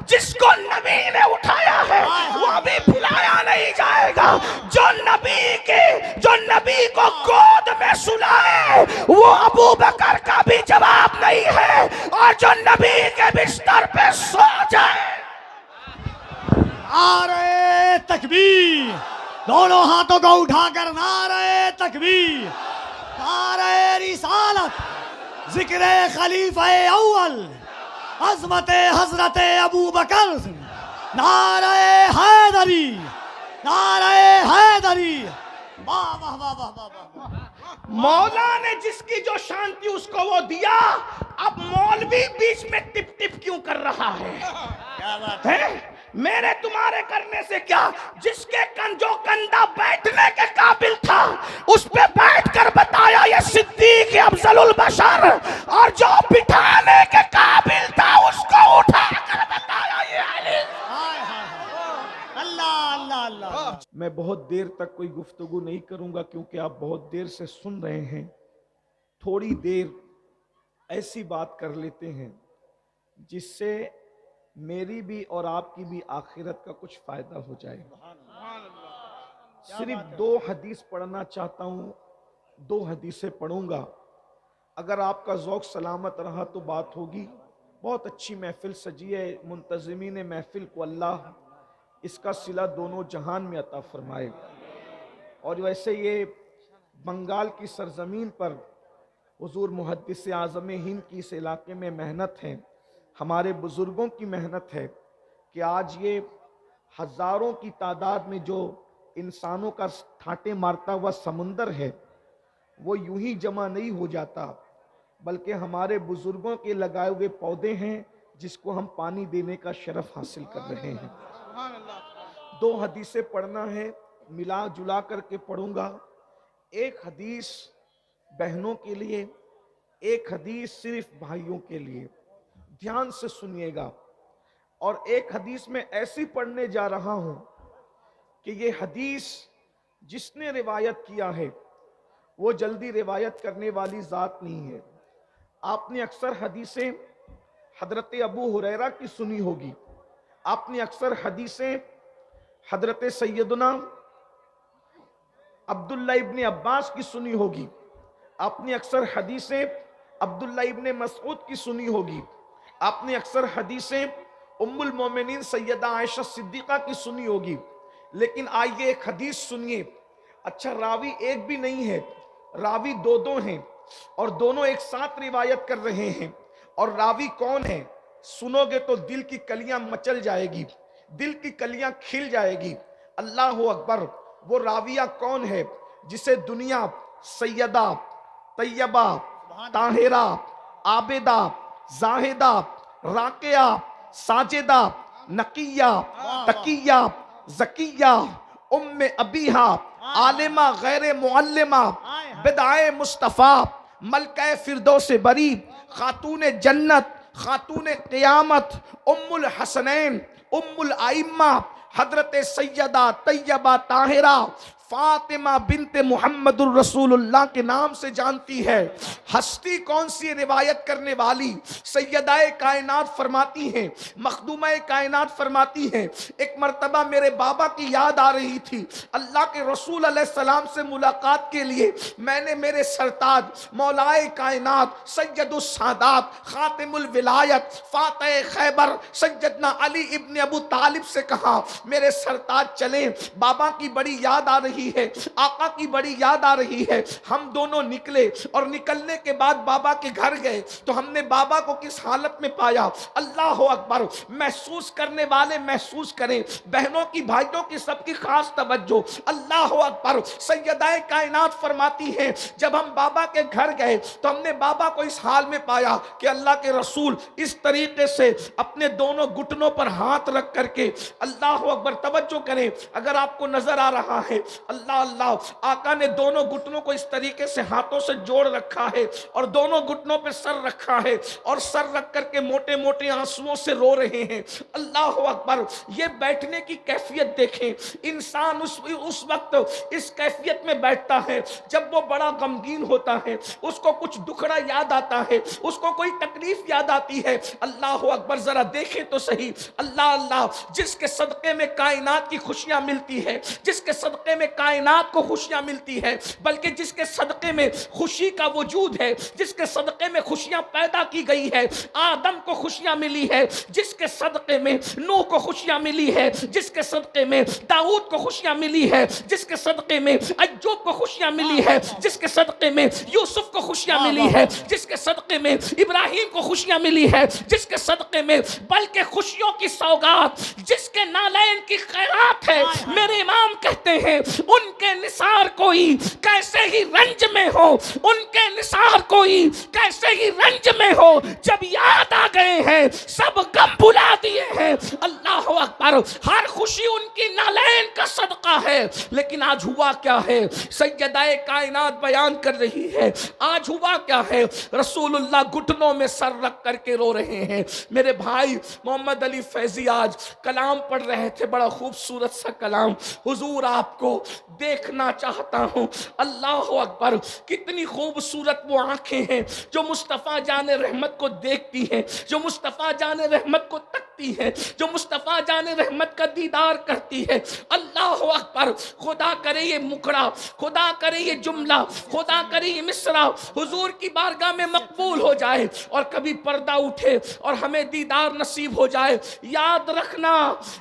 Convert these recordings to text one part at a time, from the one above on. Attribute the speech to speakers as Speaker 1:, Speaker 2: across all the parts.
Speaker 1: جس کو نبی نے اٹھایا ہے وہ ابھی بھلایا نہیں جائے گا. جو نبی کو گود میں سلائے وہ ابو بکر کا بھی جواب نہیں ہے، اور جو نبی کے بستر پہ سو جائے.
Speaker 2: نعرہ تکبیر، دونوں ہاتھوں کو اٹھا کر نعرہ تکبیر، نعرہ رسالت، ذکر خلیفہ اول عظمت حضرت ابو بکر، نعرہ حیدری، نعرہ حیدری. واہ واہ واہ واہ واہ واہ.
Speaker 1: مولا نے جس کی جو شان تھی اس کو وہ دیا. اب مولوی بیچ میں ٹپ ٹپ کیوں کر رہا ہے؟
Speaker 2: کیا بات ہے؟
Speaker 1: میرے تمہارے کرنے سے کیا؟ جس کے جو کندھا بیٹھنے کے قابل تھا اس پہ بیٹھ کر بتایا یہ صدیق افضل البشر، اور جو بٹھانے کے قابل تھا اس کو اٹھا کر بتایا یہ علی.
Speaker 2: اللہ اللہ اللہ.
Speaker 1: میں بہت دیر تک کوئی گفتگو نہیں کروں گا کیونکہ آپ بہت دیر سے سن رہے ہیں. تھوڑی دیر ایسی بات کر لیتے ہیں جس سے میری بھی اور آپ کی بھی آخرت کا کچھ فائدہ ہو جائے. صرف 2 حدیث پڑھنا چاہتا ہوں، 2 حدیثیں پڑھوں گا. اگر آپ کا ذوق سلامت رہا تو بات ہوگی. بہت اچھی محفل سجی ہے. منتظمین محفل کو اللہ اس کا صلہ دونوں جہان میں عطا فرمائے. اور ویسے یہ بنگال کی سرزمین پر حضور محدث اعظم ہند کی اس علاقے میں محنت ہے، ہمارے بزرگوں کی محنت ہے کہ آج یہ ہزاروں کی تعداد میں جو انسانوں کا ٹھاٹے مارتا ہوا سمندر ہے وہ یوں ہی جمع نہیں ہو جاتا، بلکہ ہمارے بزرگوں کے لگائے ہوئے پودے ہیں جس کو ہم پانی دینے کا شرف حاصل کر رہے ہیں. 2 حدیثیں پڑھنا ہے، ملا جلا کر کے پڑھوں گا. ایک حدیث بہنوں کے لیے، ایک حدیث صرف بھائیوں کے لیے. دھیان سے سنیے گا. اور ایک حدیث میں ایسی پڑھنے جا رہا ہوں کہ یہ حدیث جس نے روایت کیا ہے وہ جلدی روایت کرنے والی ذات نہیں ہے. آپ نے اکثر حدیثیں حضرت ابو ہریرہ کی سنی ہوگی، آپ نے اکثر حدیثیں حضرت سیدنا عبداللہ ابن عباس کی سنی ہوگی، آپ نے اکثر حدیثیں عبداللہ ابن مسعود کی سنی ہوگی، آپ نے اکثر حدیثیں ام المومنین سیدہ عائشہ صدیقہ کی سنی ہوگی. لیکن آئیے ایک حدیث سنیے. اچھا راوی ایک بھی نہیں ہے، راوی 2 ہیں، اور دونوں ایک ساتھ روایت کر رہے ہیں. اور راوی کون ہے؟ سنو گے تو دل کی کلیاں مچل جائے گی، دل کی کلیاں کھل جائے گی. اللہ اکبر. وہ راویہ کون ہے جسے دنیا سیدہ، طیبہ، طاہرہ، عابدہ، زاہدہ، راقیہ، ساجدہ، نقیہ، تقیہ، زکیہ، ام ابیہا، عالمہ غیر معلمہ، بدعائے مصطفیٰ، ملکہ فردوس بری، خاتون جنت، خاتون قیامت، ام الحسنین، ام الائمہ، حضرت سیدہ طیبہ طاہرہ فاطمہ بنت محمد الرسول اللہ کے نام سے جانتی ہے. ہستی کون سی روایت کرنے والی؟ سیدہ کائنات فرماتی ہیں، مخدومہ کائنات فرماتی ہیں، ایک مرتبہ میرے بابا کی یاد آ رہی تھی. اللہ کے رسول علیہ السلام سے ملاقات کے لیے میں نے میرے سرتاج مولائے کائنات سید السادات خاتم الولایت فاتح خیبر سیدنا علی ابن ابو طالب سے کہا میرے سرتاج چلیں، بابا کی بڑی یاد آ رہی ہے، آقا کی بڑی یاد آ رہی ہے. ہم دونوں نکلے اور نکلنے کے بعد بابا کے گھر گئے تو ہم نے بابا کو کس حالت میں پایا. اللہ اکبر. محسوس کرنے والے محسوس کریں، بہنوں کی بھائیوں کی سب کی خاص توجہ. اللہ اکبر. سیدہ کائنات فرماتی ہیں جب ہم بابا کے گھر گئے تو ہم نے بابا کو اس حال میں پایا کہ اللہ کے رسول اس طریقے سے اپنے دونوں گھٹنوں پر ہاتھ رکھ کر کے اللہ اکبر. توجہ کریں، اگر آپ کو نظر آ رہا ہے اللہ اللہ، آقا نے دونوں گھٹنوں کو اس طریقے سے ہاتھوں سے جوڑ رکھا ہے اور دونوں گھٹنوں پہ سر رکھا ہے اور سر رکھ کر کے موٹے موٹے آنسوؤں سے رو رہے ہیں۔ اللہ اکبر، یہ بیٹھنے کی کیفیت دیکھیں، انسان اس وقت اس کیفیت میں بیٹھتا ہے جب وہ بڑا غمگین ہوتا ہے، اس کو کچھ دکھڑا یاد آتا ہے، اس کو کوئی تکلیف یاد آتی ہے۔ اللہ اکبر، ذرا دیکھیں تو صحیح، اللہ اللہ، جس کے صدقے میں کائنات کی خوشیاں ملتی ہے، جس کے صدقے میں کائنات کو خوشیاں ملتی ہے، بلکہ جس کے صدقے میں خوشی کا وجود ہے، جس کے صدقے میں خوشیاں پیدا کی گئی ہے، آدم کو خوشیاں ملی ہے، جس کے صدقے میں نوح کو خوشیاں ملی ہے، جس کے صدقے میں داؤد کو خوشیاں ملی ہے، جس کے صدقے میں ایوب کو خوشیاں ملی ہے، جس کے صدقے میں یوسف کو خوشیاں ملی ہے، جس کے صدقے میں ابراہیم کو خوشیاں ملی ہے، جس کے صدقے میں بلکہ خوشیوں کی سوغات جس کے نالین کی خیرات ہے، میرے امام کہتے ہیں ان کے نثار کوئی کیسے ہی رنج میں ہو، ان کے نثار کوئی کیسے ہی رنج میں ہو، جب یاد آ گئے ہیں سب غم بھلا دیے ہیں۔ اللہ اکبر، ہر خوشی ان کی نالین کا صدقہ ہے۔ لیکن آج ہوا کیا ہے، سیدہ کائنات بیان کر رہی ہے، آج ہوا کیا ہے، رسول اللہ گھٹنوں میں سر رکھ کر کے رو رہے ہیں۔ میرے بھائی محمد علی فیضی آج کلام پڑھ رہے تھے، بڑا خوبصورت سا کلام، حضور آپ کو دیکھنا چاہتا ہوں۔ اللہ اکبر، کتنی خوبصورت وہ آنکھیں ہیں جو مصطفیٰ جان رحمت کو دیکھتی ہیں، جو مصطفیٰ جان رحمت کو تکتی ہیں، جو مصطفیٰ جان رحمت کا دیدار کرتی ہے۔ اللہ اکبر، خدا کرے یہ مکڑا، خدا کرے یہ جملہ، خدا کرے یہ مصرع حضور کی بارگاہ میں مقبول ہو جائے اور کبھی پردہ اٹھے اور ہمیں دیدار نصیب ہو جائے۔ یاد رکھنا،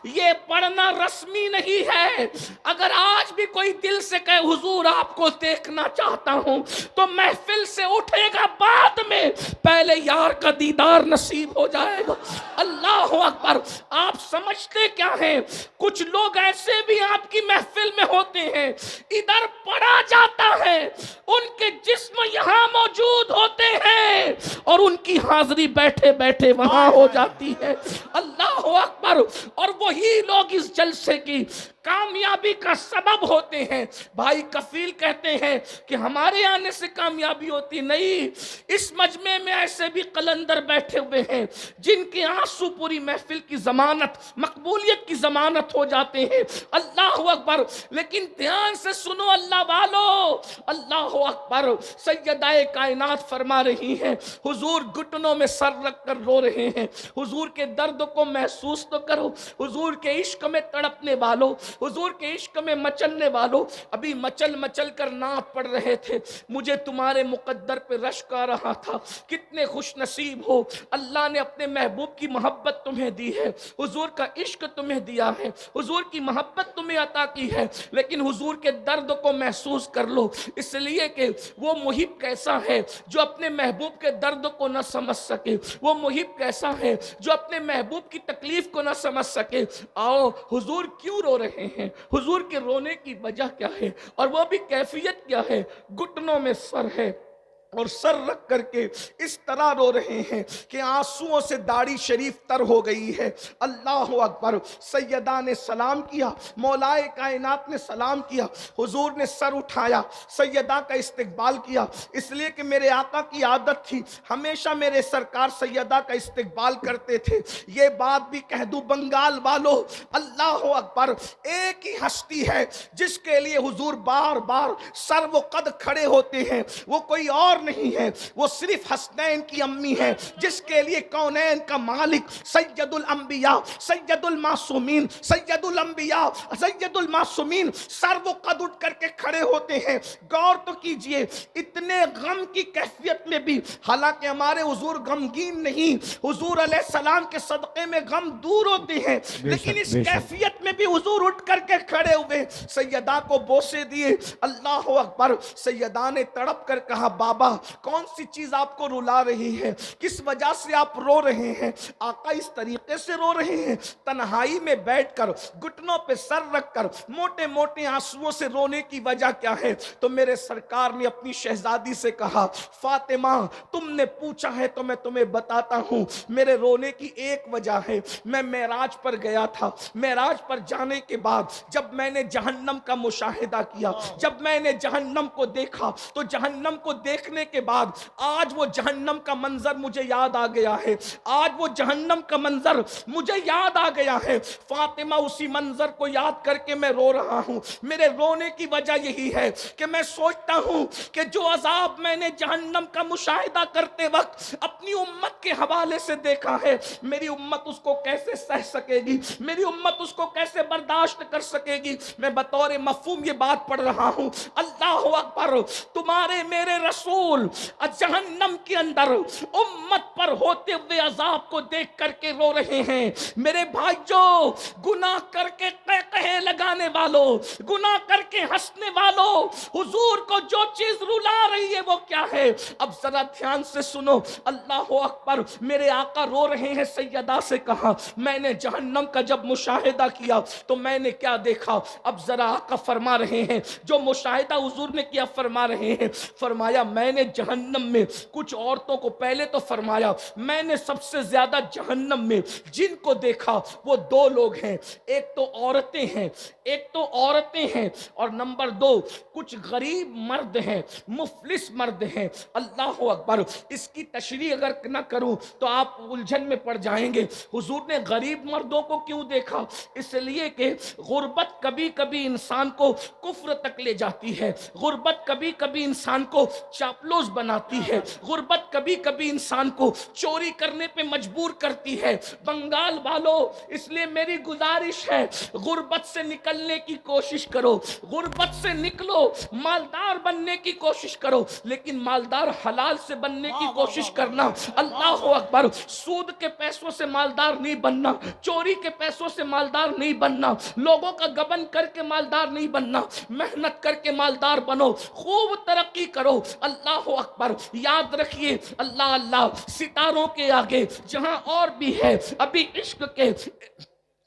Speaker 1: یہ پڑھنا رسمی نہیں ہے۔ اگر آج بھی کوئی دل سے کہے حضور آپ کو دیکھنا چاہتا ہوں، تو محفل سے اٹھے گا بعد میں، پہلے یار کا دیدار نصیب ہو جائے گا۔ اللہ اکبر، آپ سمجھتے کیا ہیں، کچھ لوگ ایسے بھی آپ کی محفل میں ہوتے ہیں، ادھر پڑھا جاتا ہے، ان کے جسم یہاں موجود ہوتے ہیں اور ان کی حاضری بیٹھے بیٹھے وہاں ہو جاتی ہے۔ اللہ اکبر، اور وہی لوگ اس جلسے کی کامیابی کا سبب ہوتے ہیں۔ بھائی کفیل کہتے ہیں کہ ہمارے آنے سے کامیابی ہوتی نہیں، اس مجمع میں ایسے بھی قلندر بیٹھے ہوئے ہیں جن کے آنسو پوری محفل کی ضمانت، مقبولیت کی ضمانت ہو جاتے ہیں۔ اللہ اکبر، لیکن دھیان سے سنو اللہ والو، اللہ اکبر، سیدہ کائنات فرما رہی ہیں، حضور گھٹنوں میں سر رکھ کر رو رہے ہیں۔ حضور کے درد کو محسوس تو کرو، حضور کے عشق میں تڑپنے والوں، حضور کے عشق میں مچلنے والوں، ابھی مچل مچل کر نعت پڑھ رہے تھے، مجھے تمہارے مقدر پہ رشک آ رہا تھا، کتنے خوش نصیب ہو، اللہ نے اپنے محبوب کی محبت تمہیں دی ہے، حضور کا عشق تمہیں دیا ہے، حضور کی محبت تمہیں عطا کی ہے، لیکن حضور کے درد کو محسوس کر لو، اس لیے کہ وہ محب کیسا ہے جو اپنے محبوب کے درد کو نہ سمجھ سکے، وہ محب کیسا ہے جو اپنے محبوب کی تکلیف کو نہ سمجھ سکے۔ آؤ، حضور کیوں رو رہے ہیں، حضور کے رونے کی وجہ کیا ہے، اور وہ بھی کیفیت کیا ہے، گھٹنوں میں سر ہے اور سر رکھ کر کے اس طرح رو رہے ہیں کہ آنسوؤں سے داڑھی شریف تر ہو گئی ہے۔ اللہ اکبر، سیدہ نے سلام کیا، مولائے کائنات نے سلام کیا، حضور نے سر اٹھایا، سیدہ کا استقبال کیا، اس لیے کہ میرے آقا کی عادت تھی، ہمیشہ میرے سرکار سیدہ کا استقبال کرتے تھے۔ یہ بات بھی کہہ دوں بنگال والو، اللہ اکبر، ایک ہی ہستی ہے جس کے لیے حضور بار بار سر و قد کھڑے ہوتے ہیں، وہ کوئی اور نہیں ہے، وہ صرف حسنین کی امی ہے، جس کے لیے کونین کا مالک سید الانبیاء، سید المعصومین، سید الانبیاء، سید المعصومین سر و قد اٹھ کر کے کھڑے ہوتے ہیں۔ غور تو کیجئے، اتنے غم کی کیفیت میں بھی، حالانکہ ہمارے حضور غمگین نہیں، حضور علیہ السلام کے صدقے میں غم دور ہوتے ہیں، لیکن اس کیفیت میں بھی حضور اٹھ کر کے کھڑے ہوئے، سیدہ کو بوسے دیے۔ اللہ اکبر، سیدہ نے تڑپ کر کہا بابا آقا کون سی چیز آپ کو رلا رہی ہے, کس وجہ سے آپ رو رہے ہیں؟ آقا اس طریقے سے رو رہے ہیں, تنہائی میں بیٹھ کر گھٹنوں پہ سر رکھ کر موٹے موٹے آنسوؤں سے رونے کی وجہ کیا ہے؟ تو میرے سرکار نے اپنی شہزادی سے کہا, فاطمہ تم نے پوچھا ہے تو میں تمہیں بتاتا ہوں, میرے رونے کی ایک وجہ ہے. میں معراج پر گیا تھا, معراج پر جانے کے بعد جب میں نے جہنم کا مشاہدہ کیا, جب میں نے جہنم کو دیکھا, تو جہنم کو دیکھنے کے بعد آج وہ جہنم کا منظر مجھے یاد آ گیا ہے, آج وہ جہنم کا منظر مجھے یاد آ گیا ہے. فاطمہ اسی منظر کو یاد کر کے میں رو رہا ہوں. میرے رونے کی وجہ یہی ہے کہ میں سوچتا ہوں کہ جو عذاب میں نے جہنم کا مشاہدہ کرتے وقت اپنی امت کے حوالے سے دیکھا ہے, میری امت اس کو کیسے سہ سکے گی, میری امت اس کو کیسے برداشت کر سکے گی. میں بطور مفہوم یہ بات پڑھ رہا ہوں. اللہ اکبر, تمہارے میرے رسول جہنم کے اندر امت پر ہوتے ہوئے عذاب کو دیکھ کر کے رو رہے ہیں. میرے بھائیو, گناہ کر کے قہقہے لگانے والوں, گناہ کر کے ہنسنے والوں, حضور کو جو چیز رلا رہی ہے وہ کیا ہے؟ اب ذرا دھیان سے سنو. اللہ اکبر, میرے آقا رو رہے ہیں. سیدہ سے کہا, میں نے جہنم کا جب مشاہدہ کیا تو میں نے کیا دیکھا؟ اب ذرا آقا فرما رہے ہیں, جو مشاہدہ حضور نے کیا فرما رہے ہیں. فرمایا میں نے جہنم میں کچھ عورتوں کو, پہلے تو فرمایا میں نے سب سے زیادہ جہنم میں جن کو دیکھا وہ دو لوگ ہیں, ایک تو عورتیں ہیں, ایک تو عورتیں ہیں, اور نمبر دو کچھ غریب مرد ہیں, مفلس مرد ہیں. اللہ اکبر, اس کی تشریح اگر نہ کروں تو آپ الجھن میں پڑ جائیں گے. حضور نے غریب مردوں کو کیوں دیکھا؟ اس لیے کہ غربت کبھی کبھی انسان کو کفر تک لے جاتی ہے, غربت کبھی کبھی انسان کو چاپلوس بناتی ہے, غربت کبھی کبھی انسان کو چوری کرنے پہ مجبور کرتی ہے. بنگال والوں, اس لیے میری گزارش ہے غربت سے نکلنے کی کوشش کرو, غربت سے نکلو, مالدار بننے کی کوشش کرو, لیکن مالدار حلال سے بننے کی کوشش کرنا. اللہ اکبر, سود کے پیسوں سے مالدار نہیں بننا, چوری کے پیسوں سے مالدار نہیں بننا, لوگوں کا گبن کر کے مالدار نہیں بننا, محنت کر کے مالدار بنو, خوب ترقی کرو. اللہ اکبر, یاد رکھیے اللہ اللہ, ستاروں کے آگے جہاں اور بھی ہے ابھی عشق کے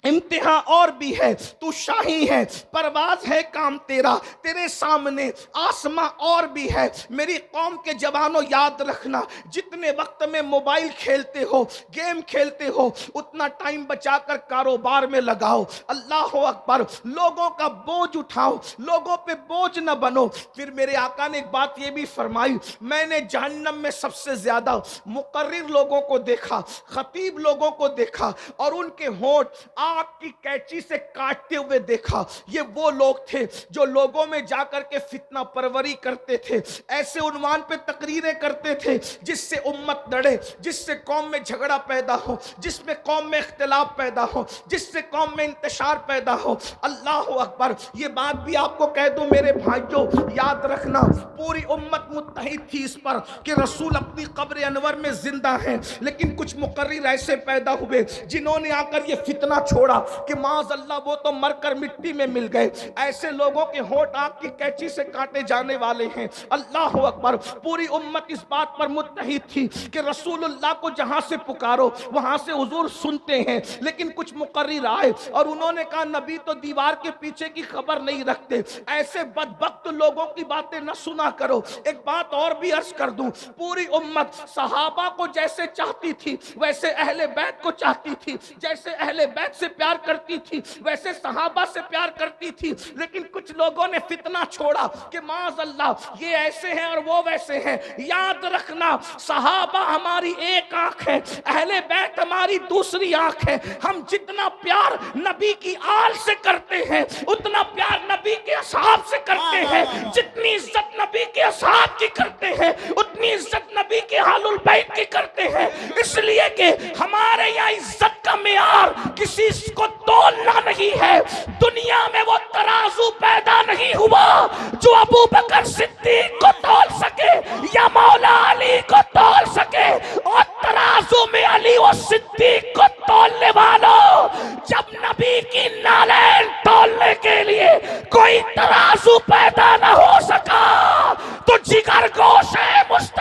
Speaker 1: امتحان اور بھی ہے, تو شاہی ہے, پرواز ہے کام تیرا, تیرے سامنے آسماں اور بھی ہے. میری قوم کے جوانوں یاد رکھنا, جتنے وقت میں موبائل کھیلتے ہو, گیم کھیلتے ہو, اتنا ٹائم بچا کر کاروبار میں لگاؤ. اللہ اکبر, لوگوں کا بوجھ اٹھاؤ, لوگوں پہ بوجھ نہ بنو. پھر میرے آقا نے ایک بات یہ بھی فرمائی, میں نے جہنم میں سب سے زیادہ مقرر لوگوں کو دیکھا, خطیب لوگوں کو دیکھا, اور ان کے ہونٹ آگ کی کینچی سے کاٹتے ہوئے دیکھا. یہ وہ لوگ تھے جو لوگوں میں جا کر کے فتنہ پروری کرتے تھے, ایسے عنوان پہ تقریریں کرتے تھے جس سے امت لڑے, جس سے قوم میں جھگڑا پیدا ہو, جس میں قوم میں اختلاف پیدا ہو, جس سے قوم میں انتشار پیدا ہو. اللہ اکبر, یہ بات بھی آپ کو کہہ دوں میرے بھائیوں, یاد رکھنا پوری امت متحد تھی اس پر کہ رسول اپنی قبر انور میں زندہ ہیں, لیکن کچھ مقرر ایسے پیدا ہوئے جنہوں نے آ کر یہ فتنہ چھوڑا کہ معاذ اللہ وہ تو مر کر مٹی میں مل گئے. ایسے لوگوں کے ہونٹ آگ کی کینچی سے کاٹے جانے والے ہیں. اللہ اکبر, پوری امت اس بات پر متحد تھی کہ رسول اللہ کو جہاں سے پکارو وہاں سے حضور سنتے ہیں, لیکن کچھ مقرر آئے اور انہوں نے کہا نبی تو دیوار کے پیچھے کی خبر نہیں رکھتے, ایسے بدبخت لوگوں کی باتیں نہ سنا کرو. ایک بات اور بھی عرض کر دوں, پوری امت صحابہ کو جیسے چاہتی تھی ویسے اہل بیت کو چاہتی تھی, جیسے اہل بیت سے پیار کرتی تھی ویسے صحابہ سے پیار کرتی تھی, لیکن کچھ لوگوں نے فتنہ چھوڑا کہ معاذ اللہ یہ ایسے ہیں اور وہ ویسے ہیں. یاد رکھنا صحابہ ہماری ایک آنکھ ہے, اہل بیت ہماری دوسری آنکھ ہے. ہم جتنا پیار نبی کی آل سے کرتے ہیں اتنا پیار نبی کے اصحاب سے کرتے ہیں, جتنی عزت نبی کے اصحاب کی کرتے ہیں اتنی عزت نبی کے اہل البیت کی کرتے ہیں. اس لیے کہ ہمارے یہاں عزت کا معیار کسی کو تولنا نہیں ہے. دنیا میں وہ ترازو پیدا نہیں ہوا جو ابو بکر صدیق کو تول سکے یا مولا علی کو تول سکے, اور ترازو میں علی و صدیق کو تولنے والوں, جب نبی کی نالین تولنے کے لیے کوئی ترازو پیدا نہ ہو سکا تو جگر گوشے مصطفیٰ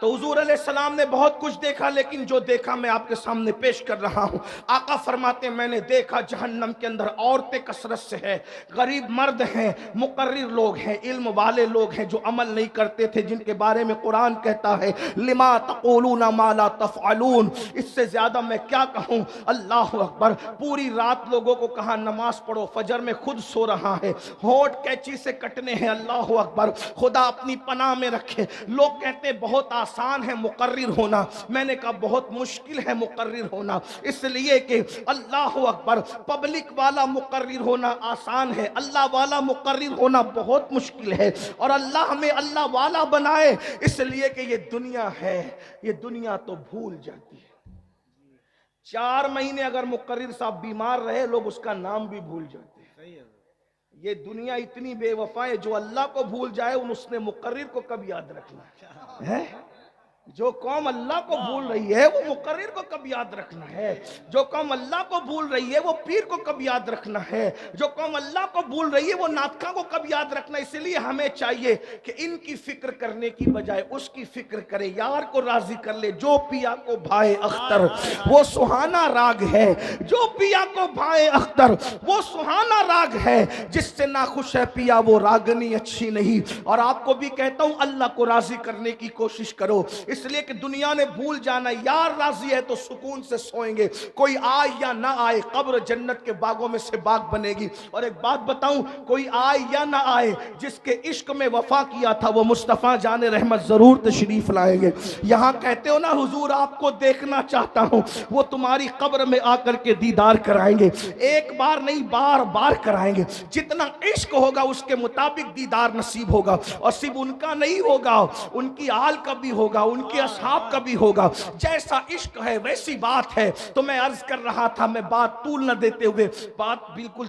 Speaker 1: تو حضور علیہ السلام نے بہت کچھ دیکھا، لیکن جو دیکھا میں آپ کے سامنے پیش کر رہا ہوں۔ آقا فرماتے ہیں میں نے دیکھا جہنم کے اندر عورتیں کثرت سے ہیں، غریب مرد ہیں، مقرر لوگ ہیں، علم والے لوگ ہیں جو عمل نہیں کرتے تھے، جن کے بارے میں قرآن کہتا ہے لما تقولون ما لا تفعلون۔ اس سے زیادہ میں کیا کہوں؟ اللہ اکبر۔ پوری رات لوگوں کو کہا نماز پڑھو، فجر میں خود سو رہا ہے، ہونٹ کینچی سے کٹنے ہیں۔ اللہ اکبر، خدا اپنی پناہ میں رکھے۔ لوگ کہتے بہت آسان ہے مقرر ہونا، میں نے کہا بہت مشکل ہے مقرر ہونا، اس لیے کہ اللہ اکبر، پبلک والا مقرر ہونا آسان ہے، اللہ والا مقرر ہونا بہت مشکل ہے۔ اور اللہ ہمیں اللہ والا بنائے، اس لیے کہ یہ دنیا ہے، یہ دنیا تو بھول جاتی ہے۔ 4 مہینے اگر مقرر صاحب بیمار رہے، لوگ اس کا نام بھی بھول جاتے ہیں۔
Speaker 2: صحیح ہے
Speaker 1: یہ دنیا اتنی بے وفا ہے، جو اللہ کو بھول جائے اس نے مقرر کو کب یاد رکھنا ہے؟ جو قوم اللہ کو بھول رہی ہے وہ مقرر کو کب یاد رکھنا ہے؟ جو قوم اللہ کو بھول رہی ہے وہ پیر کو کب یاد رکھنا ہے؟ جو قوم اللہ کو بھول رہی ہے وہ ناطقہ کو کب یاد رکھنا ہے؟ اس لیے ہمیں چاہیے کہ ان کی فکر کرنے کی بجائے اس کی فکر کرے، یار کو راضی کر لے۔ جو پیا کو بھائے اختر وہ سہانا راگ ہے، جو پیا کو بھائے اختر وہ سہانا راگ ہے، جس سے ناخوش ہے پیا وہ راگنی اچھی نہیں۔ اور آپ کو بھی کہتا ہوں اللہ کو راضی کرنے کی کوشش کرو، اس لیے کہ دنیا نے بھول جانا، یار راضی ہے تو سکون سے سوئیں گے، کوئی آئے یا نہ آئے قبر جنت کے باغوں میں سے باغ بنے گی۔ اور ایک بات بتاؤں، کوئی آئے یا نہ آئے، جس کے عشق میں وفا کیا تھا وہ مصطفیٰ جان رحمت ضرور تشریف لائیں گے۔ یہاں کہتے ہو نا حضور آپ کو دیکھنا چاہتا ہوں، وہ تمہاری قبر میں آ کر کے دیدار کرائیں گے، ایک بار نہیں بار بار کرائیں گے۔ جتنا عشق ہوگا اس کے مطابق دیدار نصیب ہوگا، اور صرف ان کا نہیں ہوگا، ان کی آل کا بھی ہوگا، ان کے اصحاب کا بھی ہوگا۔ جیسا عشق ہے ویسی بات ہے۔ تو میں عرض کر رہا تھا، میں بات طول نہ دیتے ہوئے، بات بالکل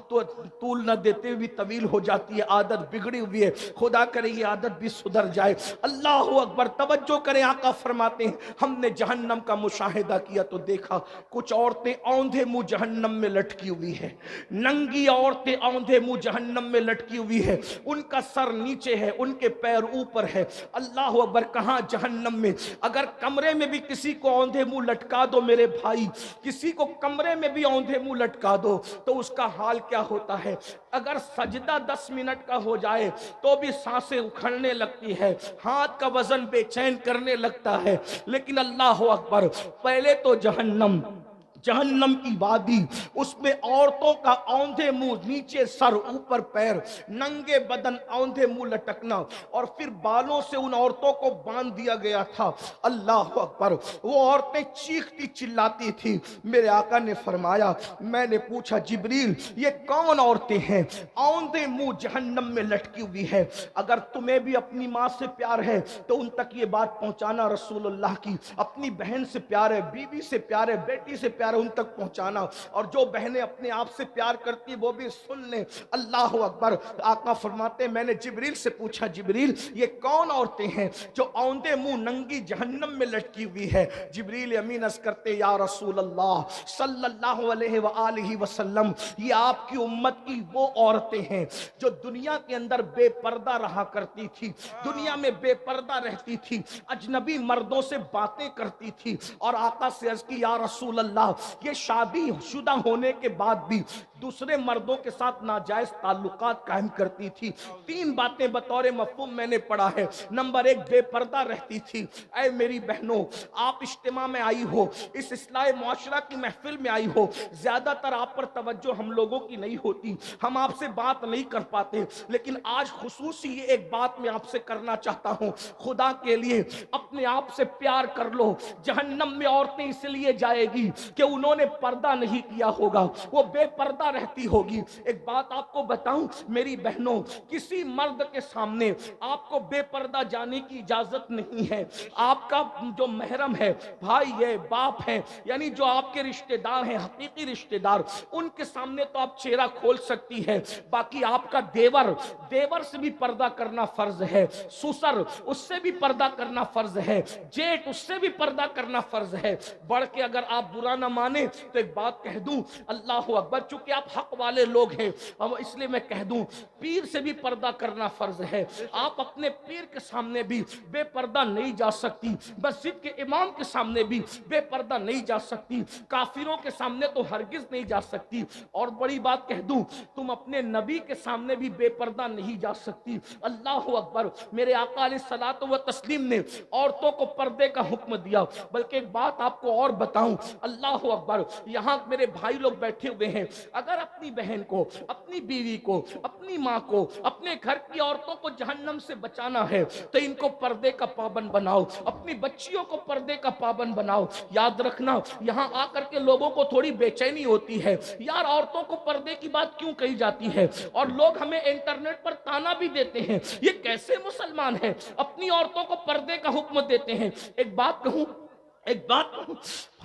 Speaker 1: طول نہ دیتے ہوئے طویل ہو جاتی ہے، عادت بگڑی ہوئی ہے، خدا کرے یہ عادت بھی سدھر جائے۔ اللہ اکبر، توجہ کریں، آقا فرماتے ہیں ہم نے جہنم کا مشاہدہ کیا تو دیکھا کچھ عورتیں اوندھے منہ جہنم میں لٹکی ہوئی ہے، ننگی عورتیں اوندھے منہ جہنم میں لٹکی ہوئی ہے، ان کا سر نیچے ہے، ان کے پیر اوپر ہے۔ اللہ اکبر، کہاں؟ جہنم میں۔ اگر کمرے میں بھی کسی کو اوندھے منہ لٹکا دو میرے بھائی، کسی کو کمرے میں بھی اوندھے منہ لٹکا دو تو اس کا حال کیا ہوتا ہے؟ اگر سجدہ 10 منٹ کا ہو جائے تو بھی سانسیں اکھڑنے لگتی ہے، ہاتھ کا وزن بے چین کرنے لگتا ہے۔ لیکن اللہ اکبر، پہلے تو جہنم کی وادی، اس میں عورتوں کا اوندھے منہ نیچے سر اوپر پیر، ننگے بدن اوندھے منہ لٹکنا، اور پھر بالوں سے ان عورتوں کو باندھ دیا گیا تھا۔ اللہ اکبر، وہ عورتیں چیختی چلاتی تھی۔ میرے آقا نے فرمایا، میں نے پوچھا جبریل یہ کون عورتیں ہیں اوندھے منہ جہنم میں لٹکی ہوئی ہے؟ اگر تمہیں بھی اپنی ماں سے پیار ہے تو ان تک یہ بات پہنچانا، رسول اللہ کی اپنی بہن سے پیار ہے، بیوی سے پیار ہے، بیٹی سے پیار ہے، ان تک پہنچانا۔ اور جو بہنیں اپنے آپ سے پیار کرتی وہ بھی سن لیں۔ اللہ اکبر، آقا فرماتے ہیں میں نے جبریل سے پوچھا جبریل یہ کون عورتیں ہیں جو اوندھے منہ ننگی جہنم میں لٹکی ہوئی ہے؟ جبریل امین عرض کرتے یا رسول اللہ صلی اللہ علیہ وآلہ وسلم، یہ آپ کی امت کی وہ عورتیں ہیں جو دنیا کے اندر بے پردہ رہا کرتی تھی، دنیا میں بے پردہ رہتی تھی، اجنبی مردوں سے باتیں کرتی تھی، اور آقا سے عرض کی یا رسول اللہ یہ شادی شدہ ہونے کے بعد بھی دوسرے مردوں کے ساتھ ناجائز تعلقات قائم کرتی تھی۔ 3 باتیں بطور مفہوم میں نے پڑھا ہے۔ نمبر 1، بے پردہ رہتی تھی۔ اے میری بہنوں، آپ اجتماع میں آئی ہو، اس اصلاح معاشرہ کی محفل میں آئی ہو، زیادہ تر آپ پر توجہ ہم لوگوں کی نہیں ہوتی، ہم آپ سے بات نہیں کر پاتے، لیکن آج خصوصی یہ ایک بات میں آپ سے کرنا چاہتا ہوں، خدا کے لیے اپنے آپ سے پیار کر لو۔ جہنم میں عورتیں اس لیے جائے گی کہ انہوں نے پردہ نہیں کیا ہوگا، وہ بے پردہ رہتی ہوگی۔ ایک بات آپ کو بتاؤں میری بہنوں، کسی مرد کے سامنے آپ کو بے پردہ جانے کی اجازت نہیں ہے۔ آپ کا جو محرم ہے، بھائی ہے، باپ ہے، یعنی جو آپ کے رشتہ دار ہیں، حقیقی رشتہ دار، ان کے سامنے تو آپ چہرہ کھول سکتی ہے، باقی آپ کا دیور سے بھی پردہ کرنا فرض ہے، سسر اس سے بھی پردہ کرنا فرض ہے، جیٹ اس سے بھی پردہ کرنا فرض ہے۔ بڑھ کے اگر آپ برا نہ مانے تو ایک بات کہہ دوں، اللہ اکبر، چونکہ آپ حق والے لوگ ہیں اور اس لیے میں کہہ دوں، پیر سے بھی پردہ کرنا فرض ہے۔ آپ اپنے پیر کے سامنے بھی بے پردہ نہیں جا سکتی، مسجد کے امام کے سامنے بھی بے پردہ نہیں جا سکتی، کافروں کے سامنے تو ہرگز نہیں جا سکتی، اور بڑی بات کہہ دوں، تم اپنے نبی کے سامنے بھی بے پردہ نہیں جا سکتی۔ اللہ اکبر، میرے آقا علیہ الصلوۃ والتسلیم نے عورتوں کو پردے کا حکم دیا، بلکہ ایک بات آپ کو اور بتاؤں، اللہ اکبر، یہاں میرے بھائی لوگ بیٹھے ہوئے ہیں، اگر اپنی بہن کو، اپنی بیوی کو، اپنی ماں کو، اپنے گھر کی عورتوں کو جہنم سے بچانا ہے تو ان کو پردے کا پابند بناؤ، اپنی بچیوں کو پردے کا پابند بناؤ۔ یاد رکھنا، یہاں آ کر کے لوگوں کو تھوڑی بے چینی ہوتی ہے، یار عورتوں کو پردے کی بات کیوں کہی جاتی ہے، اور لوگ ہمیں انٹرنیٹ پر تانا بھی دیتے ہیں، یہ کیسے مسلمان ہیں اپنی عورتوں کو پردے کا حکم دیتے ہیں۔ ایک بات کہوں،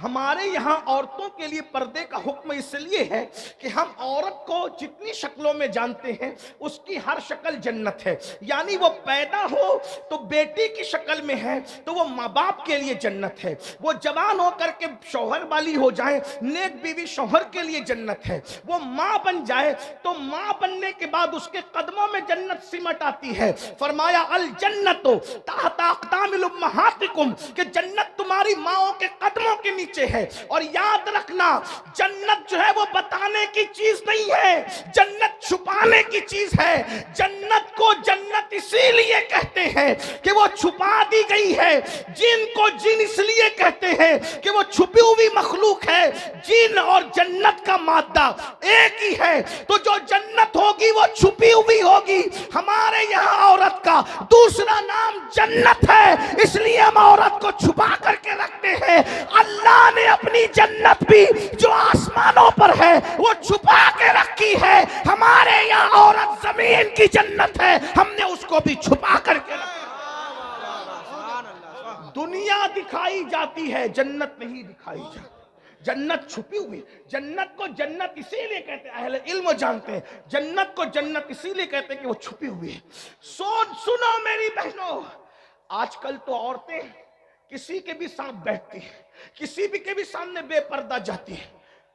Speaker 1: ہمارے یہاں عورتوں کے لیے پردے کا حکم اس لیے ہے کہ ہم عورت کو جتنی شکلوں میں جانتے ہیں اس کی ہر شکل جنت ہے، یعنی وہ پیدا ہو تو بیٹی کی شکل میں ہے تو وہ ماں باپ کے لیے جنت ہے، وہ جوان ہو کر کے شوہر والی ہو جائے، نیک بیوی شوہر کے لیے جنت ہے، وہ ماں بن جائے تو ماں بننے کے بعد اس کے قدموں میں جنت سمٹ آتی ہے۔ فرمایا الجنت تحت اقدام امہاتکم، کہ جنت تمہاری ماؤں کے قدموں کے نیچے ہے۔ اور یاد رکھنا، جنت جو ہے وہ بتانے کی چیز نہیں ہے، جنت چھپانے کی چیز ہے۔ جنت کو جنت اسی لیے کہتے ہیں کہ وہ چھپا دی گئی ہے، جن کو جن اس لیے کہتے ہیں کہ وہ چھپی ہوئی مخلوق ہے۔ جن اور جنت کا مادہ ایک ہی ہے، تو جو جنت ہوگی وہ چھپی ہوئی ہوگی۔ ہمارے یہاں عورت کا دوسرا نام جنت ہے، اس لیے ہم عورت کو چھپا کر کے رکھتے ہیں۔ اللہ نے اپنی جنت بھی جو آسمانوں پر ہے وہ چھپا کے رکھی ہے۔ ہمارے یہاں عورت زمین کی جنت ہے، ہم نے اس کو بھی چھپا کر کے رکھا۔ دنیا دکھائی جاتی ہے، جنت نہیں دکھائی جاتی، جنت چھپی ہوئی۔ جنت کو جنت اسی لیے کہتے ہیں، اہل علم جانتے ہیں، جنت کو جنت اسی لیے کہتے ہیں کہ وہ چھپی ہوئی ہے۔ سنو میری بہنوں، آج کل تو عورتیں کسی کے بھی ساتھ بیٹھتی ہیں، کسی بھی کے بھی سامنے بے پردہ جاتی ہے۔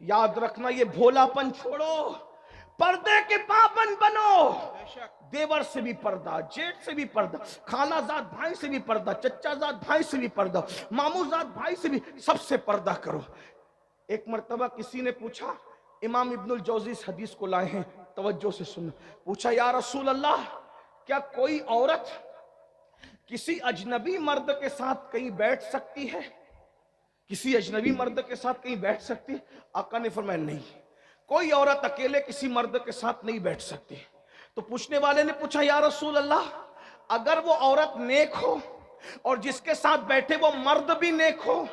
Speaker 1: یاد رکھنا، یہ بھولا پن چھوڑو، پردے کے پابند بنو۔ دیور سے بھی پردہ، جیٹ سے بھی پردہ، خالہ زاد بھائی سے بھی پردہ، چچا زاد بھائی سے بھی پردہ، مامو زاد بھائی سے بھی، سب سے پردہ کرو۔ ایک مرتبہ کسی نے پوچھا، امام ابن الجوزی اس حدیث کو لائے ہیں، توجہ سے سننا، پوچھا یا رسول اللہ، کیا کوئی عورت کسی اجنبی مرد کے ساتھ کہیں بیٹھ سکتی ہے؟ کسی اجنبی مرد کے ساتھ کہیں بیٹھ سکتی؟ آقا نے فرمایا نہیں، کوئی عورت اکیلے کسی مرد کے ساتھ نہیں بیٹھ سکتی۔ تو پوچھنے والے نے پوچھا یا رسول اللہ، اگر وہ عورت نیک ہو اور جس کے ساتھ بیٹھے وہ مرد بھی نیک ہو،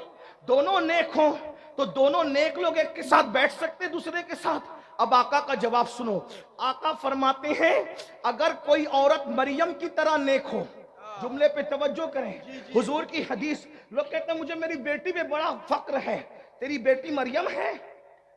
Speaker 1: دونوں نیک ہوں، تو دونوں نیک لوگ ایک کے ساتھ بیٹھ سکتے دوسرے کے ساتھ؟ اب آقا کا جواب سنو، آقا فرماتے ہیں اگر کوئی عورت مریم کی طرح نیک ہو، جملے پہ توجہ کریں، حضور کی حدیث، لوگ کہتے ہیں مجھے میری بیٹی پہ بڑا فخر ہے، تیری بیٹی مریم ہے؟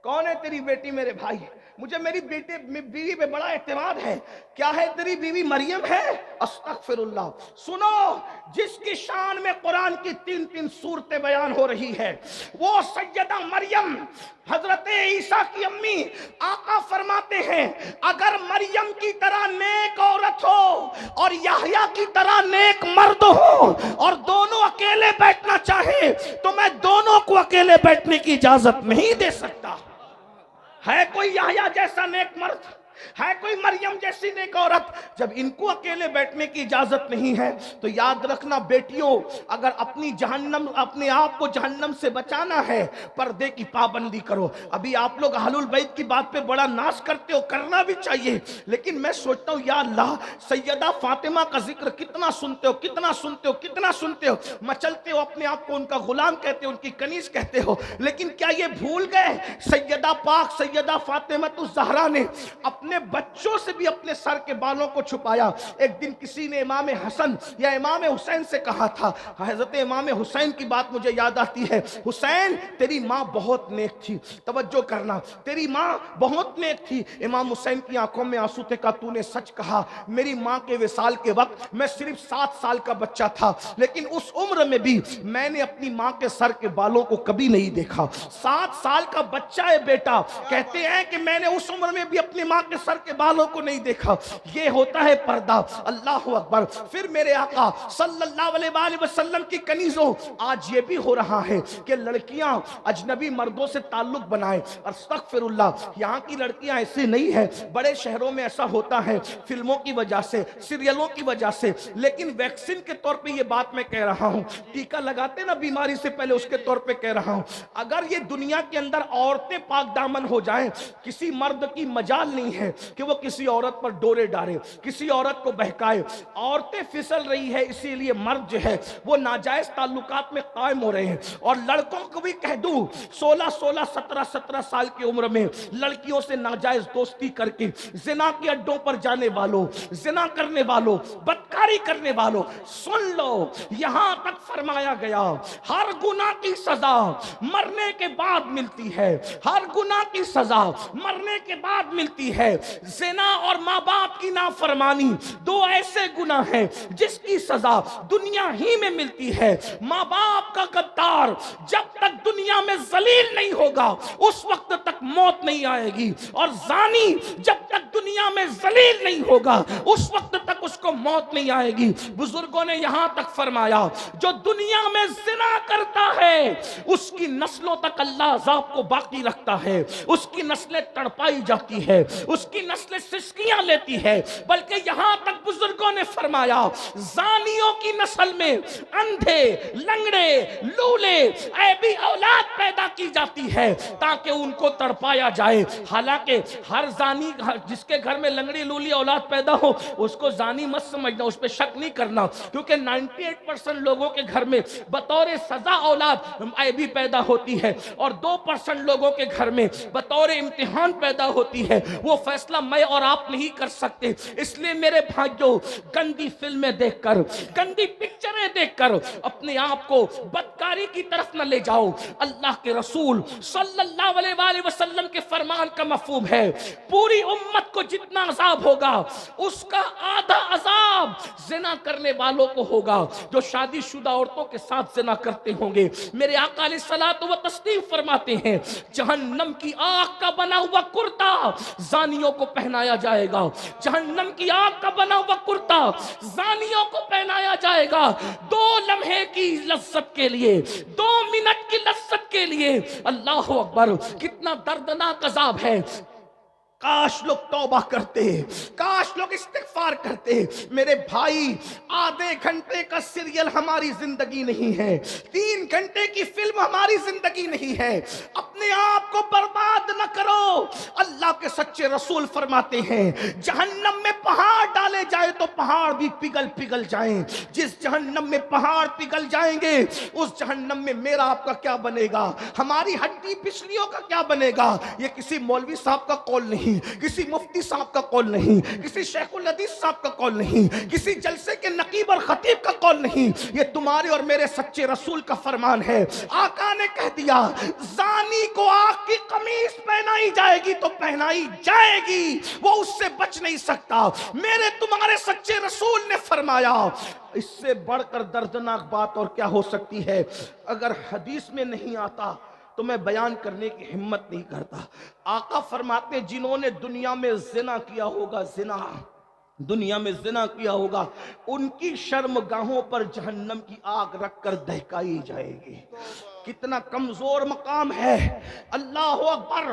Speaker 1: کون ہے تیری بیٹی میرے بھائی؟ مجھے میری بیوی پہ بڑا اعتماد ہے، کیا ہے تیری بیوی مریم ہے؟ استغفر اللہ۔ سنو، جس کی شان میں قرآن کی 3 صورتیں بیان ہو رہی ہے وہ سیدہ مریم، حضرت عیسیٰ کی امی۔ آقا فرماتے ہیں اگر مریم کی طرح نیک عورت ہو اور یحییٰ کی طرح نیک مرد ہو اور دونوں اکیلے بیٹھنا چاہیں تو میں دونوں کو اکیلے بیٹھنے کی اجازت نہیں دے سکتا۔ ہے کوئی یحییٰ جیسا نیک مرد؟ ہے کوئی مریم جیسی نیک عورت؟ جب ان کو اکیلے بیٹھنے کی اجازت نہیں ہے تو یاد رکھنا بیٹیوں، اگر اپنے آپ کو جہنم سے بچانا ہے، پردے کی پابندی کرو۔ ابھی آپ لوگ اہل البیت کی بات پہ بڑا ناز کرتے ہو، کرنا بھی چاہیے، لیکن میں سوچتا ہوں یا اللہ، سیدہ فاطمہ کا ذکر کتنا سنتے ہو، کتنا سنتے ہو، کتنا سنتے ہو، مچلتے ہو، اپنے آپ کو ان کا غلام کہتے ہو، ان کی کنیز کہتے ہو، لیکن کیا یہ بھول گئے سیدہ پاک سیدہ فاطمہ الزہرا نے اپنے اپنے بچوں سے بھی اپنے سر کے بالوں کو چھپایا۔ ایک دن کسی نے امام حسن یا امام حسین سے کہا تھا، حضرت امام حسین کی بات مجھے یاد آتی ہے، حسین تیری ماں بہت نیک تھی، توجہ کرنا، تیری ماں بہت نیک تھی۔ امام حسین کی آنکھوں میں آنسو تھے، کہا تو نے سچ کہا، میری ماں کے وصال کے وقت میں صرف 7 سال کا بچہ تھا، لیکن اس عمر میں بھی میں نے اپنی ماں کے سر کے بالوں کو کبھی نہیں دیکھا۔ 7 سال کا بچہ ہے بیٹا، کہتے ہیں کہ میں نے اس عمر میں بھی اپنی ماں کے سر کے بالوں کو نہیں دیکھا۔ یہ ہوتا ہے پردہ۔ اللہ اکبر۔ پھر میرے آقا صلی اللہ علیہ وآلہ وسلم کی کنیزوں، آج یہ بھی ہو رہا ہے کہ لڑکیاں اجنبی مردوں سے تعلق بنائیں۔ استغفر اللہ، یہاں کی لڑکیاں ایسے نہیں ہیں، بڑے شہروں میں ایسا ہوتا ہے فلموں کی وجہ سے، سیریلوں کی وجہ سے، لیکن ویکسین کے طور پہ یہ بات میں کہہ رہا ہوں، ٹیکہ لگاتے نا بیماری سے پہلے، اس کے طور پہ کہہ رہا ہوں، اگر یہ دنیا کے اندر عورتیں پاک دامن ہو جائیں، کسی مرد کی مجال نہیں ہے کہ وہ کسی عورت پر ڈورے ڈالے، کسی عورت کو بہکائے۔ عورتیں پھسل رہی ہے، اسی لیے مرد جو ہے وہ ناجائز تعلقات میں قائم ہو رہے ہیں۔ اور لڑکوں کو بھی کہہ دوں، 16 17 سال کی عمر میں لڑکیوں سے ناجائز دوستی کر کے زنا کے اڈوں پر جانے والوں، زنا کرنے والوں، بدکاری کرنے والوں، سن لو، یہاں تک فرمایا گیا ہر گناہ کی سزا مرنے کے بعد ملتی ہے، ہر گناہ کی سزا مرنے کے بعد ملتی ہے۔ زنا اور ماں باپ کی نافرمانی 2 ایسے گناہ ہیں جس کی سزا دنیا ہی میں ملتی ہے۔ ماں باپ کا غدار جب تک دنیا میں ذلیل نہیں ہوگا اس وقت تک موت نہیں آئے گی، اور زانی جب تک دنیا میں ذلیل نہیں ہوگا اس وقت تک اس کو موت نہیں آئے گی۔ بزرگوں نے یہاں تک فرمایا جو دنیا میں زنا کرتا ہے اس کی نسلوں تک اللہ عذاب کو باقی رکھتا ہے، اس کی نسلیں تڑپائی جاتی ہے، اس کی نسلیں سسکیاں لیتی ہے، بلکہ یہاں تک بزرگوں نے فرمایا زانیوں کی نسل میں اندھے، لنگڑے، لولے، عیبی اولاد پیدا کی جاتی ہے تاکہ ان کو تڑپایا جائے۔ حالانکہ ہر زانی جس کے گھر میں لنگڑی لولی اولاد پیدا ہو اس کو زانی مت سمجھنا، اس پہ شک نہیں کرنا، کیونکہ 98% لوگوں کے گھر میں بطور سزا اولاد عیبی پیدا ہوتی ہے، اور 2% لوگوں کے گھر میں بطور امتحان پیدا ہوتی ہے۔ وہ فیصلہ میں اور آپ نہیں کر سکتے۔ اس لیے میرے بھائیوں، گندی فلمیں دیکھ کر، گندی پکچریں دیکھ کر اپنے آپ کو بدکاری کی طرف نہ لے جاؤ۔ اللہ کے رسول صلی اللہ علیہ وآلہ وسلم کے فرمان کا مفہوم ہے پوری امت کو جتنا عذاب ہوگا اس کا آدھا عذاب زنا کرنے والوں کو ہوگا جو شادی شدہ عورتوں کے ساتھ زنا کرتے ہوں گے۔ میرے آقا علیہ الصلوۃ والتسلیم فرماتے ہیں جہنم کی آگ کا بنا ہوا کرتا زانیوں کو پہنایا جائے گا، جہنم کی آگ کا بنا ہوا کرتا زانیوں کو پہنایا جائے گا 2 لمحے کی لذت کے لیے، 2 منٹ کی لذت کے لیے۔ اللہ اکبر، کتنا دردناک عذاب ہے۔ کاش لوگ توبہ کرتے، کاش لوگ استغفار کرتے۔ میرے بھائی، آدھے گھنٹے کا سیریل ہماری زندگی نہیں ہے، 3 گھنٹے کی فلم ہماری زندگی نہیں ہے۔ اپنے آپ کو برباد نہ کرو۔ اللہ کے سچے رسول فرماتے ہیں جہنم میں پہاڑ ڈالے جائے تو پہاڑ بھی پگھل جائیں۔ جس جہنم میں پہاڑ پگھل جائیں گے اس جہنم میں میرا آپ کا کیا بنے گا، ہماری ہڈی پسلیوں کا کیا بنے گا۔ یہ کسی مولوی صاحب کا قول نہیں، کسی مفتی صاحب کا قول نہیں، کسی شیخ الحدیث صاحب کا قول نہیں، کسی جلسے کے نقیب اور خطیب کا قول نہیں، یہ تمہارے اور میرے سچے رسول کا فرمان ہے۔ آقا نے کہہ دیا زانی کو آگ کی قمیص پہنائی جائے گی تو پہنائی جائے گی، وہ اس سے بچ نہیں سکتا۔ میرے تمہارے سچے رسول نے فرمایا اس سے بڑھ کر دردناک بات اور کیا ہو سکتی ہے۔ اگر حدیث میں نہیں آتا تو میں بیان کرنے کی ہمت نہیں کرتا۔ آقا فرماتے ہیں جنہوں نے دنیا میں زنا کیا ہوگا، زنا دنیا میں زنا کیا ہوگا، ان کی شرمگاہوں پر جہنم کی آگ رکھ کر دہکائی جائے گی۔ کتنا کمزور مقام ہے، اللہ اکبر۔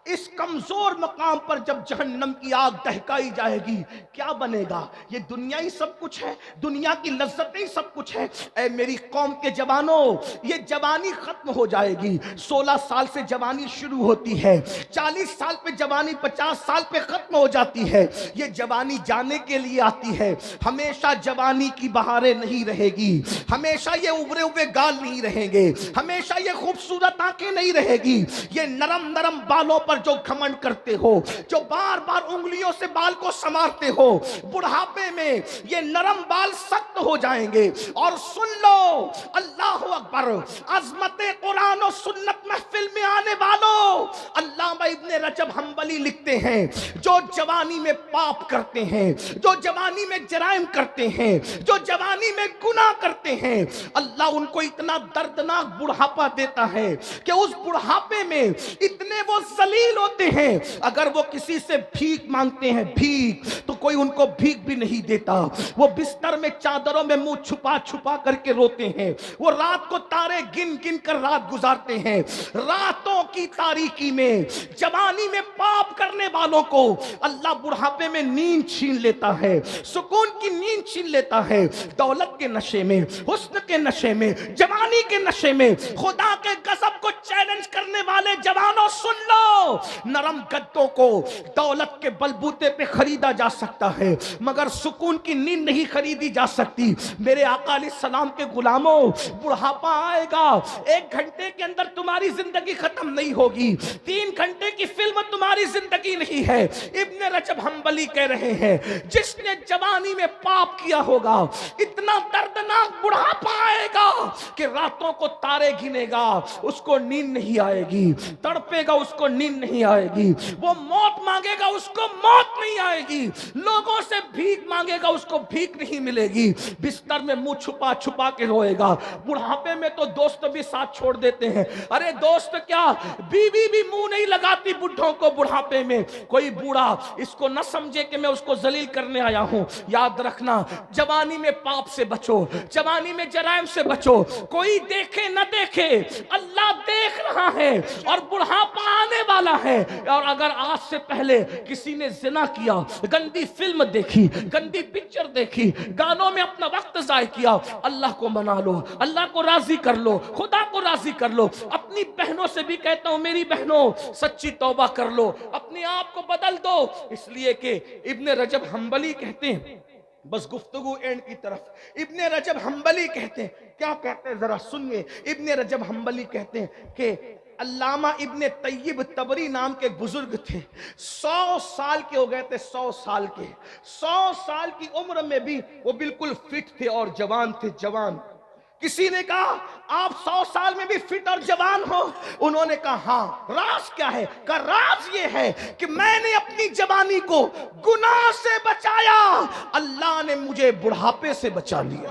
Speaker 1: اس کمزور مقام پر جب جہنم کی آگ دہکائی جائے گی کیا بنے گا؟ یہ دنیا ہی سب کچھ ہے، دنیا کی لذتیں ہی سب کچھ ہے۔ اے میری قوم کے جوانوں، یہ جوانی ختم ہو جائے گی۔ 16 سال سے جوانی شروع ہوتی ہے، 40 سال پہ جوانی 50 سال پہ ختم ہو جاتی ہے۔ یہ جوانی جانے کے لیے آتی ہے، ہمیشہ جوانی کی بہاریں نہیں رہے گی، ہمیشہ یہ ابھرے ہوئے گال نہیں رہیں گے، ہمیشہ ہمیشہ یہ خوبصورت آنکھیں نہیں رہے گی، یہ نرم نرم بالوں پر جو گھمنڈ کرتے ہو، جو بار بار انگلیوں سے بال کو سنوارتے ہو، بڑھاپے میں یہ نرم بال سخت ہو جائیں گے۔ اور سن لو، اللہ اکبر، عظمت قرآن و سنت محفل میں آنے والوں، علامہ ابن رجب حنبلی لکھتے ہیں جو جوانی میں پاپ کرتے ہیں، جو جوانی میں جرائم کرتے ہیں، جو جوانی میں گناہ کرتے ہیں، اللہ ان کو اتنا دردناک بڑھاپا دیتا ہے کہ اس بڑھاپے میں اتنے وہ ذلیل ہوتے ہیں، اگر وہ کسی سے بھیک مانگتے ہیں بھیک، تو کوئی ان کو بھیک بھی نہیں دیتا۔ وہ بستر میں چادروں میں منہ چھپا چھپا کر کے روتے ہیں، وہ رات کو تارے گن گن کر رات گزارتے ہیں۔ راتوں کی تاریکی میں جوانی میں پاپ کرنے والوں کو اللہ بڑھاپے میں نیند چھین لیتا ہے، سکون کی نیند چھین لیتا ہے۔ دولت کے نشے میں، حسن کے نشے میں، جوانی کے نشے میں خدا کے غضب کو چیلنج کرنے والے جوانوں سن لو، نرم گدوں کو دولت کے بلبوتے پہ خریدا جا سکتا ہے مگر سکون کی نیند نہیں خریدی جا سکتی۔ میرے آقا علیہ السلام کے غلاموں، بڑھاپا آئے گا، 1 گھنٹے کے اندر تمہاری زندگی ختم نہیں ہوگی، 3 گھنٹے کی فلم تمہاری زندگی نہیں ہے۔ ابن رجب حنبلی کہہ رہے ہیں جس نے جوانی میں پاپ کیا ہوگا، اتنا دردناک بڑھاپا آئے گا کہ راتوں کو تارے گنے گا، اس کو نیند نہیں آئے گی، تڑپے گا اس کو نیند نہیں آئے گی، وہ موت مانگے گا اس کو موت نہیں آئے گی، لوگوں سے بھیک مانگے گا اس کو بھیک نہیں ملے گی، بستر میں منہ چھپا چھپا کے روئے گا۔ بڑھاپے میں تو دوست بھی ساتھ چھوڑ دیتے ہیں، ارے دوست کیا، بیوی بھی منہ نہیں لگاتی بڈھوں کو بڑھاپے میں۔ کوئی بوڑھا اس کو نہ سمجھے کہ میں اس کو ذلیل کرنے آیا ہوں۔ یاد رکھنا، جوانی میں پاپ سے بچو، جوانی میں جرائم سے بچو، کوئی دیکھے نہ دیکھے اللہ دیکھ رہا ہے اور بڑھاپا آنے والا ہے۔ اور اگر آج سے پہلے کسی نے زنا کیا، گندی فلم دیکھی، گندی پکچر دیکھی، گانوں میں اپنا وقت ضائع کیا، اللہ کو منا لو، اللہ کو راضی کر لو، خدا کو راضی کر لو۔ اپنی بہنوں سے بھی کہتا ہوں میری بہنوں سچی توبہ کر لو، اپنے آپ کو بدل دو، اس لیے کہ ابن رجب حنبلی کہتے ہیں، بس گفتگو اینڈ کی طرف، ابن رجب حنبلی کہتے ہیں، کیا کہتے ہیں ذرا سنیے۔ ابن رجب حنبلی کہتے ہیں کہ علامہ ابن طیب طبری نام کے ایک بزرگ تھے، 100 سال کے ہو گئے تھے، 100 سال کے، 100 سال کی عمر میں بھی وہ بالکل فٹ تھے اور جوان تھے، جوان۔ کسی نے کہا آپ 100 سال میں بھی فٹ اور جوان ہو؟ انہوں نے کہا ہاں۔ راز کیا ہے؟ کہا راز یہ ہے کہ میں نے اپنی جوانی کو گناہ سے بچایا، اللہ نے مجھے بڑھاپے سے بچا لیا۔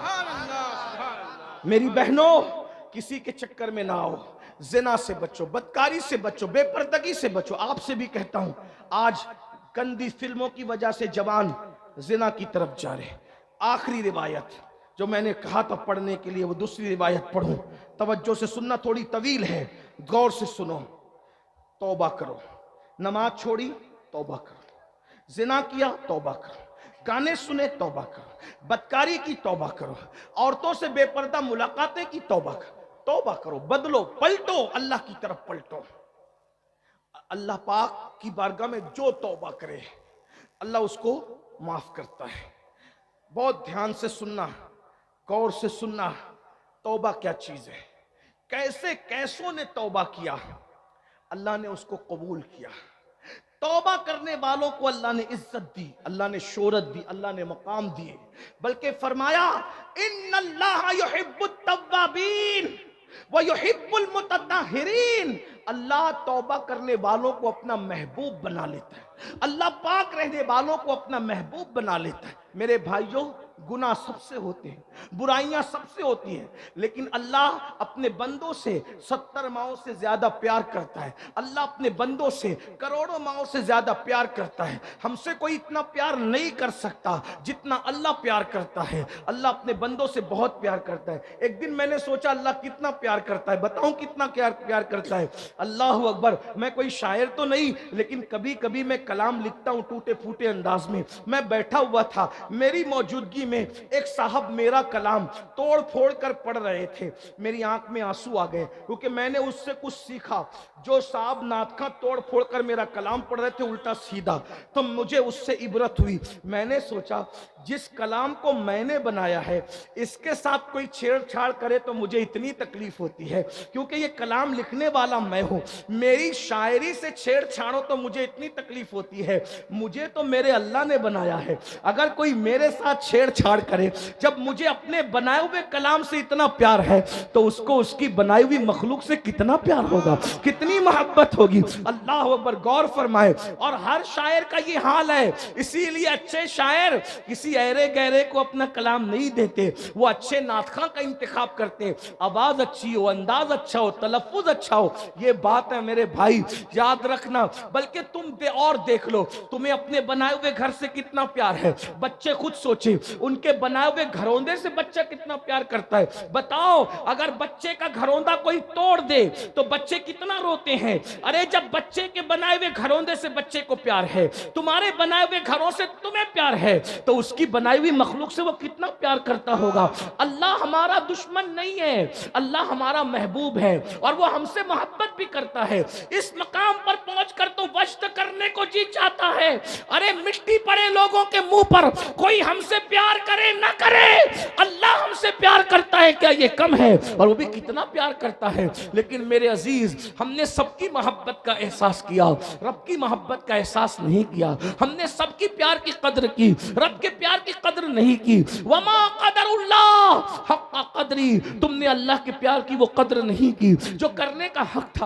Speaker 1: میری بہنوں کسی کے چکر میں نہ آؤ، زنا سے بچو، بدکاری سے بچو، بے پردگی سے بچو۔ آپ سے بھی کہتا ہوں آج گندی فلموں کی وجہ سے جوان زنا کی طرف جا رہے۔ آخری روایت جو میں نے کہا تھا پڑھنے کے لیے وہ دوسری روایت پڑھوں، توجہ سے سننا، تھوڑی طویل ہے، غور سے سنو۔ توبہ کرو، نماز چھوڑی توبہ کرو، زنا کیا توبہ کرو، گانے سنے توبہ کرو، بدکاری کی توبہ کرو، عورتوں سے بے پردہ ملاقاتیں کی توبہ کرو، توبہ کرو، بدلو، پلٹو، اللہ کی طرف پلٹو۔ اللہ پاک کی بارگاہ میں جو توبہ کرے اللہ اس کو معاف کرتا ہے۔ بہت دھیان سے سننا، غور سے سننا، توبہ کیا چیز ہے، کیسے کیسوں نے توبہ کیا، اللہ نے اس کو قبول کیا۔ توبہ کرنے والوں کو اللہ نے عزت دی، اللہ نے شہرت دی، اللہ نے مقام دیے، بلکہ فرمایا ان اللہ یحب التوابین ویحب المتطہرین۔ اللہ توبہ کرنے والوں کو اپنا محبوب بنا لیتا ہے، اللہ پاک رہنے والوں کو اپنا محبوب بنا لیتا ہے۔ میرے بھائیوں گناہ سب سے ہوتے ہیں، برائیاں سب سے ہوتی ہیں، لیکن اللہ اپنے بندوں سے 70 ماؤں سے زیادہ پیار کرتا ہے، اللہ اپنے بندوں سے کروڑوں ماؤں سے زیادہ پیار کرتا ہے۔ ہم سے کوئی اتنا پیار نہیں کر سکتا جتنا اللہ پیار کرتا ہے، اللہ اپنے بندوں سے بہت پیار کرتا ہے۔ ایک دن میں نے سوچا اللہ کتنا پیار کرتا ہے، بتاؤں کتنا پیار کرتا ہے۔ اللہ اکبر، میں کوئی شاعر تو نہیں لیکن کبھی کبھی میں کلام لکھتا ہوں ٹوٹے پھوٹے انداز میں۔ میں بیٹھا ہوا تھا، میری موجودگی مسجد میں ایک صاحب میرا کلام توڑ پھوڑ کر پڑھ رہے تھے، میری آنکھ میں آنسو آ گئے، کیونکہ میں نے اس سے کچھ سیکھا۔ جو صاحب نعت خواں توڑ پھوڑ کر میرا کلام پڑھ رہے تھے الٹا سیدھا، تو مجھے اس سے عبرت ہوئی۔ میں نے سوچا جس کلام کو میں نے بنایا ہے اس کے ساتھ کوئی چھیڑ چھاڑ کرے تو مجھے اتنی تکلیف ہوتی ہے، کیونکہ یہ کلام لکھنے والا میں ہوں، میری شاعری سے چھیڑ چھاڑو تو مجھے اتنی تکلیف ہوتی ہے۔ مجھے تو میرے اللہ نے بنایا ہے، اگر کوئی میرے ساتھ چھیڑ چھاڑ کرے، جب مجھے اپنے بنائے ہوئے کلام سے اتنا پیار ہے تو اس کو اس کی بنائی ہوئی مخلوق سے کتنا پیار ہوگا، کتنی محبت ہوگی۔ اللہ اکبر، غور فرمائے۔ اور ہر شاعر کا یہ حال ہے، اسی لیے اچھے شاعر کسی ایرے گہرے کو اپنا کلام نہیں دیتے، وہ اچھے نعت خواں کا انتخاب کرتے، آواز اچھی ہو، انداز اچھا ہو، تلفظ اچھا ہو۔ یہ بات ہے میرے بھائی، یاد رکھنا۔ بلکہ تم اور دیکھ لو تمہیں اپنے بنائے ہوئے گھر سے کتنا پیار ہے، بچے خود سوچیں ان کے بنائے ہوئے گھروندے سے بچہ کتنا پیار کرتا ہے۔ بتاؤ اگر بچے کا گھروندہ کوئی توڑ دے تو بچے کتنا روتے ہیں۔ ارے جب بچے کے بنائے ہوئے گھروندے سے بچے کو پیار ہے، تمہارے بنائے ہوئے گھروں سے تمہیں پیار ہے، تو اس کی بنائی ہوئی مخلوق سے وہ کتنا پیار کرتا ہوگا۔ اللہ ہمارا دشمن نہیں ہے، اللہ ہمارا محبوب ہے اور وہ ہم سے محبت بھی کرتا ہے۔ اس مقام پر پہنچ کر تو وشت کرنے کو جی چاہتا ہے۔ ارے مٹی پڑے لوگوں کے منہ پر کوئی ہم سے پیار کرے نہ کرے، اللہ ہم سے پیار کرتا ہے، کیا یہ کم ہے؟ اور وہ بھی کتنا پیار کرتا ہے۔ لیکن میرے عزیز، ہم نے سب کی محبت کا احساس کیا، رب کی محبت کا احساس نہیں کیا۔ ہم نے سب کی پیار کی قدر کی، رب کے پیار کی قدر نہیں کی۔ وما قدر اللہ حق قدری، تم نے اللہ کے پیار کی وہ قدر نہیں کی جو کرنے کا حق تھا۔